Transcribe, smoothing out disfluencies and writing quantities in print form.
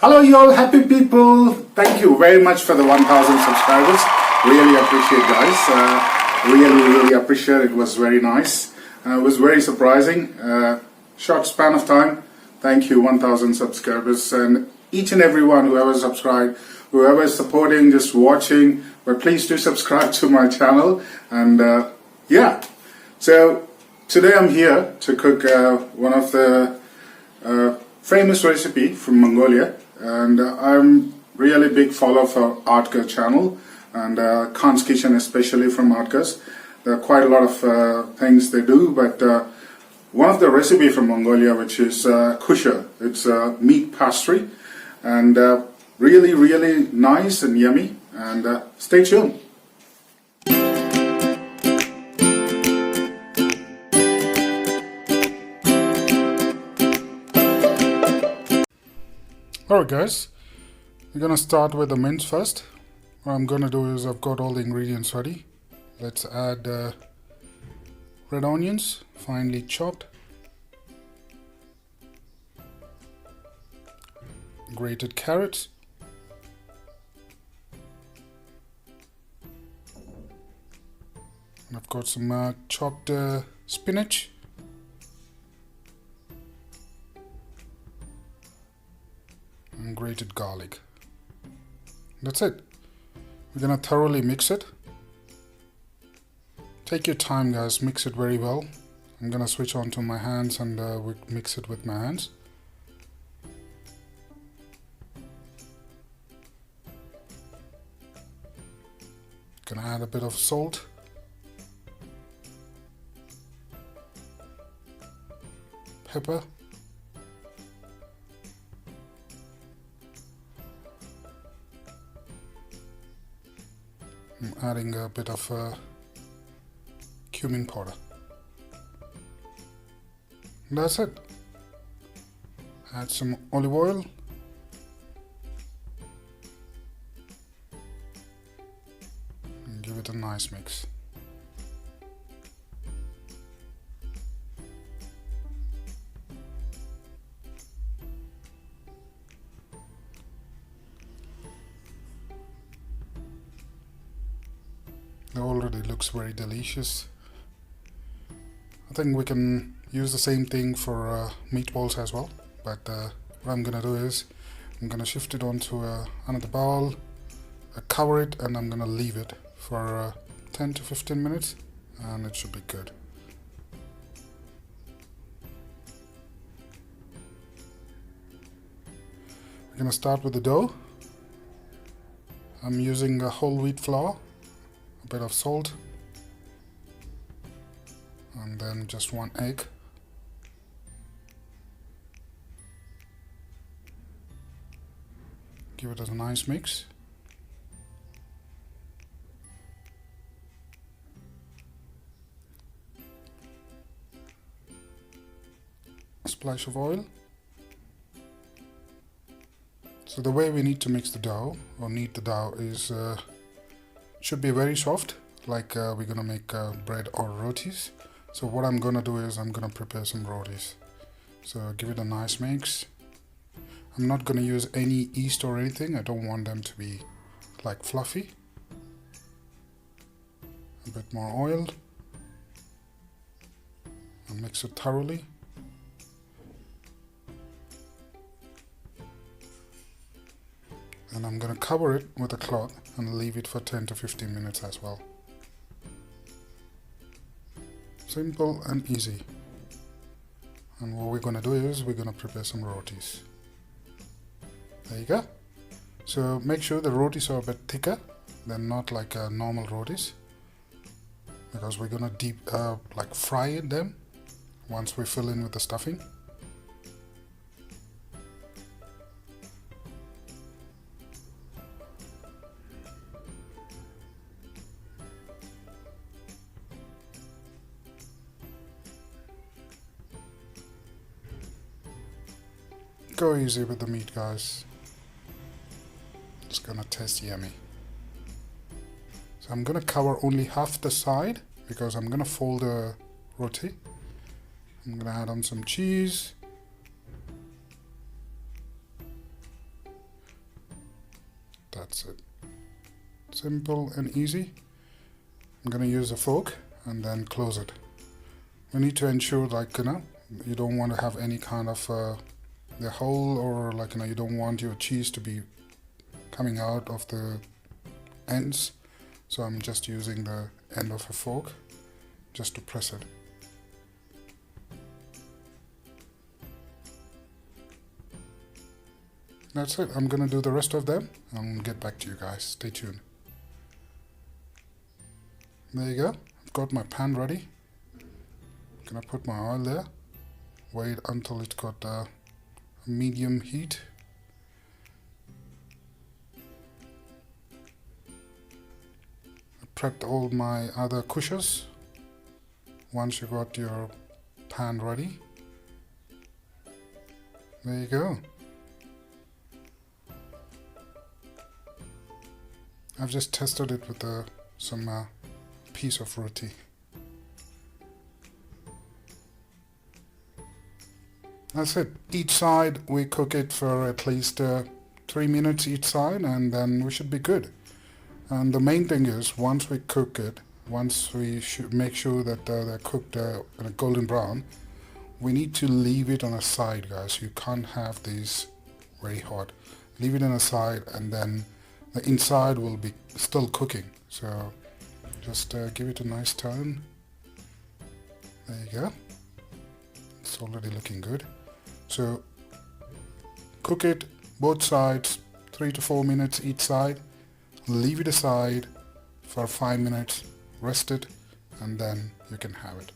Hello you all happy people. Thank you very much for the 1000 subscribers. Really appreciate guys. Really appreciate it. Was very nice. It was very surprising. Short span of time. Thank you 1000 subscribers and each and everyone whoever subscribed, whoever is supporting, just watching, but please do subscribe to my channel. And yeah, so today I'm here to cook one of the famous recipe from Mongolia, and I'm really big follower for Artker channel and Khan's Kitchen, especially from Artkers. There are quite a lot of things they do, but one of the recipe from Mongolia, which is Khuushuur. It's meat pastry, and really nice and yummy. And stay tuned. Alright guys, we're gonna start with the mince first. What I'm gonna do is I've got all the ingredients ready. Let's add red onions, finely chopped, grated carrots, and I've got some chopped spinach, and grated garlic. That's it. We're gonna thoroughly mix it. Take your time guys, mix it very well. I'm gonna switch on to my hands and we mix it with my hands. Gonna add a bit of salt, pepper, I'm adding a bit of cumin powder. And that's it. Add some olive oil. And give it a nice mix. It already looks very delicious. I think we can use the same thing for meatballs as well, but what I'm gonna do is I'm gonna shift it onto another bowl, cover it, and I'm gonna leave it for 10 to 15 minutes and it should be good. We're gonna start with the dough. I'm using whole wheat flour, a bit of salt, and then just one egg. Give it a nice mix. A splash of oil. So the way we need to mix the dough or knead the dough is should be very soft, like we're gonna make bread or rotis. So what I'm gonna do is I'm gonna prepare some rotis. So give it a nice mix. I'm not gonna use any yeast or anything. I don't want them to be like fluffy. A bit more oil. And mix it thoroughly. And I'm gonna cover it with a cloth and leave it for 10 to 15 minutes as well. Simple and easy. And what we're gonna do is we're gonna prepare some rotis. There you go. So make sure the rotis are a bit thicker than not like normal rotis, because we're gonna deep like fry them once we fill in with the stuffing. Go easy with the meat guys. It's gonna taste yummy. So I'm gonna cover only half the side because I'm gonna fold the roti. I'm gonna add on some cheese, That's it. Simple and easy. I'm gonna use a fork and then close it. We need to ensure, like, you don't want to have any kind of the hole, or like, you don't want your cheese to be coming out of the ends. So I'm just using the end of a fork just to press it. That's it. I'm gonna do the rest of them and get back to you guys. Stay tuned. There you go. I've got my pan ready. I'm gonna put my oil there. Wait until it's got a medium heat. I prepped all my other khuushuurs. Once you got your pan ready, there you go. I've just tested it with some piece of roti. That's it. Each side we cook it for at least 3 minutes each side, and then we should be good. And the main thing is, once we cook it, once we should make sure that they're cooked in a golden brown, we need to leave it on a side, guys. You can't have these very hot. Leave it on a side, and then the inside will be still cooking. So just give it a nice turn. There you go. It's already looking good. So cook it both sides 3 to 4 minutes each side. Leave it aside for 5 minutes, rest it, and then you can have it.